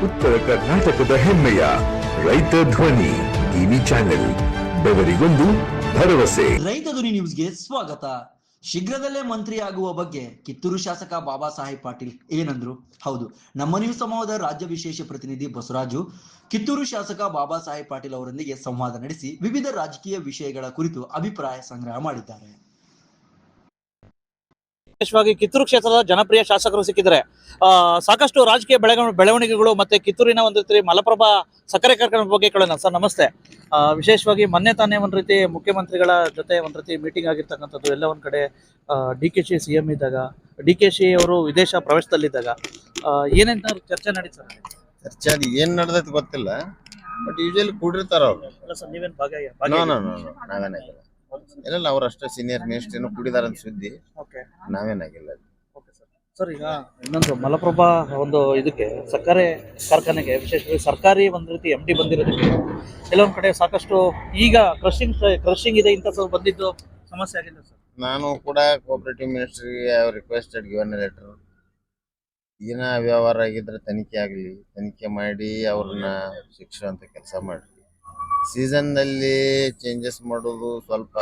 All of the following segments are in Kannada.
ಉತ್ತರ ಕರ್ನಾಟಕದ ಹೆಮ್ಮೆಯ ರೈತ ಧ್ವನಿ ಟಿವಿ ಚಾನೆಲ್, ಬೆವರಿಗೊಂದು ಭರವಸೆ. ರೈತ ಧ್ವನಿ ನ್ಯೂಸ್ಗೆ ಸ್ವಾಗತ. ಶೀಘ್ರದಲ್ಲೇ ಮಂತ್ರಿ ಆಗುವ ಬಗ್ಗೆ ಕಿತ್ತೂರು ಶಾಸಕ ಬಾಬಾ ಸಾಹೇಬ್ ಪಾಟೀಲ್ ಏನಂದ್ರು? ಹೌದು, ನಮ್ಮ ನ್ಯೂಸ್ ಸಮೂಹದ ರಾಜ್ಯ ವಿಶೇಷ ಪ್ರತಿನಿಧಿ ಬಸವರಾಜು ಕಿತ್ತೂರು ಶಾಸಕ ಬಾಬಾ ಸಾಹೇಬ್ ಪಾಟೀಲ್ ಅವರೊಂದಿಗೆ ಸಂವಾದ ನಡೆಸಿ ವಿವಿಧ ರಾಜಕೀಯ ವಿಷಯಗಳ ಕುರಿತು ಅಭಿಪ್ರಾಯ ಸಂಗ್ರಹ ಮಾಡಿದ್ದಾರೆ. ವಿಶೇಷವಾಗಿ ಕಿತ್ತೂರು ಕ್ಷೇತ್ರದ ಜನಪ್ರಿಯ ಶಾಸಕರು ಸಿಕ್ಕಿದ್ದಾರೆ. ಸಾಕಷ್ಟು ರಾಜಕೀಯ ಬೆಳವಣಿಗೆಗಳು ಮತ್ತೆ ಕಿತ್ತೂರಿನ ಒಂದು ರೀತಿ ಮಲಪ್ರಭಾ ಸಕ್ಕರೆ ಕಾರ್ಖಾನೆ ಬಗ್ಗೆ ಕೇಳೋಣ. ಸರ್ ನಮಸ್ತೆ. ವಿಶೇಷವಾಗಿ ಮೊನ್ನೆ ತಾನೇ ಒಂದ್ ರೀತಿ ಮುಖ್ಯಮಂತ್ರಿಗಳ ಜೊತೆ ಒಂದ್ ರೀತಿ ಮೀಟಿಂಗ್ ಆಗಿರ್ತಕ್ಕಂಥದ್ದು. ಎಲ್ಲ ಒಂದ್ ಕಡೆ DKC CM ಇದ್ದಾಗ, DKC ಅವರು ವಿದೇಶ ಪ್ರವೇಶದಲ್ಲಿದ್ದಾಗ ಏನೇನ್ ಚರ್ಚೆ ನಡೀತು ಸರ್? ಚರ್ಚೆ ಅದು ಏನ್ ನಡೆದೈತಿ ಗೊತ್ತಿಲ್ಲ, ಬಟ್ ಯೂಶಲಿ ಕೂಡಿರ್ತಾರ ಅವ್ರು. ಅಲ್ಲ ಸರ್, ನೀವೇನ್ ನಾವೇನಾಗಿಲ್ಲ. ಇಲ್ಲ, ಅವ್ರು ಅಷ್ಟೇ ಸೀನಿಯರ್ ಮಿನಿಸ್ಟರ್ ಏನೋ ಕುಡಿದಾರ ಅಂತ ಸುದ್ದಿ. ನಾವೇನಾಗಿಲ್ಲ. ಸರ್, ಈಗ ಇನ್ನೊಂದು ಮಲಪ್ರಭಾ ಒಂದು ಇದಕ್ಕೆ ಸಕ್ಕರೆ ಕಾರ್ಖಾನೆಗೆ ವಿಶೇಷವಾಗಿ ಸರ್ಕಾರಿ ಒಂದ್ ರೀತಿ MD ಬಂದಿರೋದಕ್ಕೆ ಕೆಲವೊಂದ್ ಕಡೆ ಸಾಕಷ್ಟು ಈಗ ಕ್ರಶಿಂಗ್ ಇದೆ ಇಂಥ ಸ್ವಲ್ಪ ಬಂದಿದ್ದು ಸಮಸ್ಯೆ ಆಗಿದೆ ಸರ್. ನಾನು ಕೂಡ ಕೋಆಪರೇಟಿವ್ ಮಿನಿಸ್ಟ್ರಿಗೆ ರಿಕ್ವೆಸ್ಟೆಡ್ ಗಿವನ್ ಲೆಟರ್, ಏನ ವ್ಯವಹಾರ ಆಗಿದ್ರೆ ತನಿಖೆ ಆಗಲಿ, ತನಿಖೆ ಮಾಡಿ ಅವ್ರನ್ನ ಶಿಕ್ಷುವಂತ ಕೆಲಸ ಮಾಡ್ರಿ. ಸೀಸನ್ನಲ್ಲಿ ಚೇಂಜಸ್ ಮಾಡೋದು ಸ್ವಲ್ಪ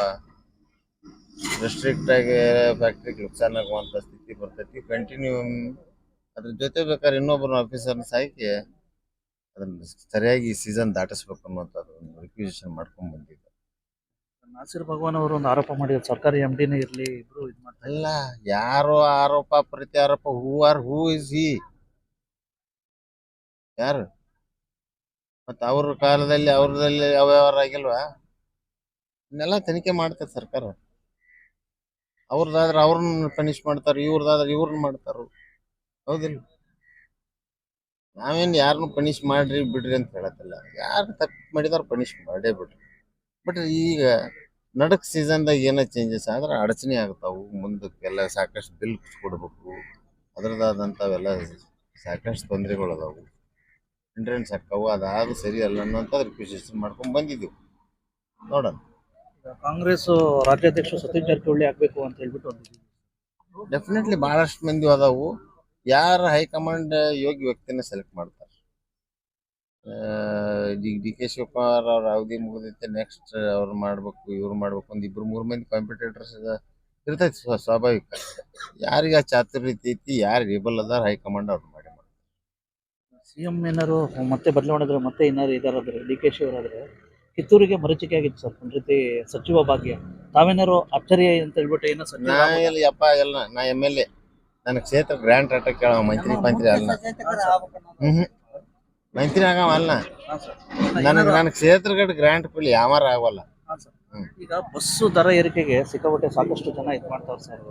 ರೆಸ್ಟ್ರಿಕ್ಟ್ ಆಗಿ ಫ್ಯಾಕ್ಟ್ರಿಗೆ ನುಕ್ಸಾನ್ ಆಗುವಂಥ ಸ್ಥಿತಿ ಬರ್ತೈತಿ. ಕಂಟಿನ್ಯೂ ಅದ್ರ ಜೊತೆ ಬೇಕಾದ್ರೆ ಇನ್ನೊಬ್ಬರ ಆಫೀಸರ್ನ ಸಾಕಿ ಅದನ್ನ ಸರಿಯಾಗಿ ಈ ಸೀಸನ್ ದಾಟಿಸ್ಬೇಕು ಅನ್ನುವಂಥದ್ದು ಒಂದು ರಿಕ್ವಿಸಿಷನ್ ಮಾಡ್ಕೊಂಡ್ ಬಂದಿದ್ದೆ. ನಾಸಿರ್ ಭಗವಾನ್ ಅವರು ಒಂದು ಆರೋಪ ಮಾಡಿದ್ರು, ಸರ್ಕಾರಿ MDನೇ ಇರ್ಲಿ ಇಬ್ರು ಇದು ಮಾಡ್ತಾರೆ. ಅಲ್ಲ, ಯಾರೋ ಆರೋಪ ಪ್ರತ್ಯಾರೋಪ, ಹೂ ಇಸ್ ಹಿ? ಯಾರು? ಮತ್ತ ಅವ್ರ ಕಾಲದಲ್ಲಿ ಅವ್ರದಲ್ಲಿ ಅವ್ಯವಹಾರ ಆಗಿಲ್ವಾ? ಇನ್ನೆಲ್ಲ ತನಿಖೆ ಮಾಡ್ತಾರೆ ಸರ್ಕಾರ. ಅವ್ರದ್ದಾದ್ರೆ ಅವ್ರನ್ನ ಪನಿಷ್ ಮಾಡ್ತಾರೆ, ಇವ್ರದಾದ್ರೆ ಇವ್ರನ್ನ ಮಾಡ್ತಾರ. ಹೌದಿಲ್ಲ? ನಾವೇನು ಯಾರನ್ನು ಪನಿಷ್ ಮಾಡ್ರಿ ಬಿಡ್ರಿ ಅಂತ ಹೇಳತ್ತಿಲ್ಲ. ಯಾರು ತಪ್ಪು ಮಾಡಿದಾರ ಪನಿಷ್ ಮಾಡೇ ಬಿಡ್ರಿ. ಬಟ್ ಈಗ ನಡಕ್ ಸೀಸನ್ದಾಗ ಏನೋ ಚೇಂಜಸ್ ಆದ್ರೆ ಅಡಚಣೆ ಆಗ್ತಾವು. ಮುಂದಕ್ಕೆಲ್ಲ ಸಾಕಷ್ಟು ಬಿಲ್ ಕೊಡ್ಬೇಕು, ಅದರದಾದಂಥವೆಲ್ಲ ಸಾಕಷ್ಟು ತೊಂದರೆಗಳು ಅದಾವು, ಎಂಟ್ರೆನ್ಸ್ ಹಾಕಾವು. ಅದಾದ ಸರಿ ಅಲ್ಲ ಅನ್ನೋಂಥ ರಿಕ್ವೆಸಿಷನ್ ಮಾಡ್ಕೊಂಡು ಬಂದಿದ್ದೀವಿ. ನೋಡೋಣ. ಕಾಂಗ್ರೆಸ್ ರಾಜ್ಯಾಧ್ಯಕ್ಷ ಸತೀಶ್ ಜಾರಕಿಹೊಳಿ ಆಗ್ಬೇಕು ಅಂತ ಹೇಳ್ಬಿಟ್ಟು ಡೆಫಿನೆಟ್ಲಿ ಬಹಳಷ್ಟು ಮಂದಿ ಅದಾವು. ಯಾರು ಹೈಕಮಾಂಡ್ ಯೋಗ್ಯ ವ್ಯಕ್ತಿನ ಸೆಲೆಕ್ಟ್ ಮಾಡ್ತಾರೆ. DK ಶಿವಕುಮಾರ್ ಅವ್ರ ಅವಧಿ ಮುಗಿದೈತೆ, ನೆಕ್ಸ್ಟ್ ಅವ್ರು ಮಾಡ್ಬೇಕು, ಇವ್ರು ಮಾಡ್ಬೇಕು, ಒಂದು ಇಬ್ರು ಮೂರು ಮಂದಿ ಕಾಂಪಿಟೇಟರ್ಸ್ ಇರ್ತೈತಿ ಸ್ವಾಭಾವಿಕ. ಯಾರಿಗೆ ಚಾತುರ್ಯ ಐತಿ, ಯಾರು ಏಬಲ್ ಅದಾರ ಹೈಕಮಾಂಡ್ ಅವ್ರು ಮಾಡಿ ಮಾಡ್ತಾರೆ. CM ಏನಾರು ಮತ್ತೆ ಬದಲಾವಣೆ ಮತ್ತೆ ಏನಾರು ಇದಾರಾದ್ರೆ DKC ಅವರಾದ್ರೆ ಕಿತ್ತೂರಿಗೆ ಮರೀಚಿಕೆ ಆಗಿತ್ತು ಸರ್, ಒಂದ್ ರೀತಿ ಸಚಿವ ಭಾಗ್ಯ. ತಾವೇನಾರು ಅಚ್ಚರಿ ಅಂತ ಹೇಳ್ಬಿಟ್ಟು ಏನೋ ನಾ ಯಪ್ಪ ಎಲ್ಲ ನಾ MLA, ನನ್ನ ಕ್ಷೇತ್ರ ಗ್ರ್ಯಾಂಟ್ ಅಟ್ಟ ಕೇಳ ಮಂತ್ರಿ ಅಲ್ಲ. ಮಂತ್ರಿ ಆಗವ ಅಲ್ಲ, ನನ್ನ ಕ್ಷೇತ್ರಗಡೆ ಗ್ರ್ಯಾಂಟ್ ಕೊಡ್ಲಿ ಯಾವಾರ ಆಗವಲ್ಲ. ಈಗ ಬಸ್ಸು ದರ ಏರಿಕೆಗೆ ಸಿಕ್ಕಾಪಟ್ಟೆ ಸಾಕಷ್ಟು ಜನ ಇದು ಮಾಡ್ತಾವ್ರ ಸರ್.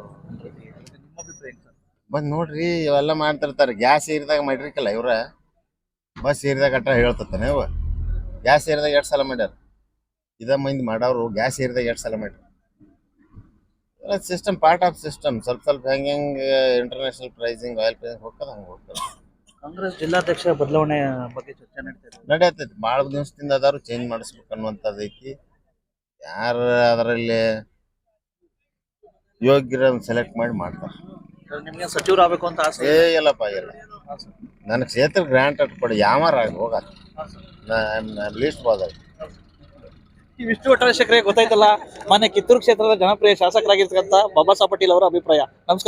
ಬಂದ್ ನೋಡ್ರಿ, ಇವೆಲ್ಲ ಮಾಡ್ತಿರ್ತಾರೆ. ಗ್ಯಾಸ್ ಏರಿದಾಗ ಮಾಡಿರ್ಕಲ್ಲ ಇವ್ರ, ಬಸ್ ಏರಿದಾಗ ಅಟ್ಟ ಹೇಳ್ತಾನೆ. ಇವ ಗ್ಯಾಸ್ ಏರಿದಾಗ 2 ಸಲ ಮಾಡ್ಯಾರ. ಮಂದಿ ಮಾಡವ್ರು ಗ್ಯಾಸ್ ಏರಿದಾಗ 2 ಸಲ ಮಾಡ್ಯಾರ. System, part of system. ಸ್ವಲ್ಪ ಹೆಂಗೆ ಇಂಟರ್ನ್ಯಾಷನಲ್ ಪ್ರೈಸಿಂಗ್, ಆಯಿಲ್ ಪ್ರೈಸಿಂಗ್ ಹೋಗ್ತದೆ, ಹಂಗೆ ಹೋಗ್ತದೆ. ಕಾಂಗ್ರೆಸ್ ಜಿಲ್ಲಾಧ್ಯಕ್ಷ ಬದಲಾವಣೆ ಬಗ್ಗೆ ಚರ್ಚೆ ನಡೀತೈತಿ. ಭಾಳ ದಿವಸದಿಂದ ಅದಾರು ಚೇಂಜ್ ಮಾಡಿಸ್ಬೇಕು ಅನ್ನುವಂಥದ್ದು ಐತಿ. ಯಾರು ಅದರಲ್ಲಿ ಯೋಗ್ಯರ ಸೆಲೆಕ್ಟ್ ಮಾಡಿ ಮಾಡ್ತಾರೆ. ನಿಮ್ಗೆ ಸಚಿವರು ಆಗ್ಬೇಕು ಅಂತ ಆಸೆ? ಇಲ್ಲಪ್ಪ, ಇಲ್ಲ. ನನ್ನ ಕ್ಷೇತ್ರ ಗ್ರ್ಯಾಂಟ್ ಅಟ್ ಕೊಡಿ ಯಾವಾರ ಹೋಗ ಲೀಸ್ಟ್ ಹೋದಾಗ. ಈ ವಿಷ್ಣು ವಟ್ಟಶೇಖರೇ ಗೊತ್ತಾಯ್ತಲ್ಲ, ಮೊನ್ನೆ ಕಿತ್ತೂರು ಕ್ಷೇತ್ರದ ಜನಪ್ರಿಯ ಶಾಸಕರಾಗಿರ್ತಕ್ಕಂಥ ಬಾಬಾ ಸಾಹೇಬ್ ಪಾಟೀಲ್ ಅವರ ಅಭಿಪ್ರಾಯ. ನಮಸ್ಕಾರ.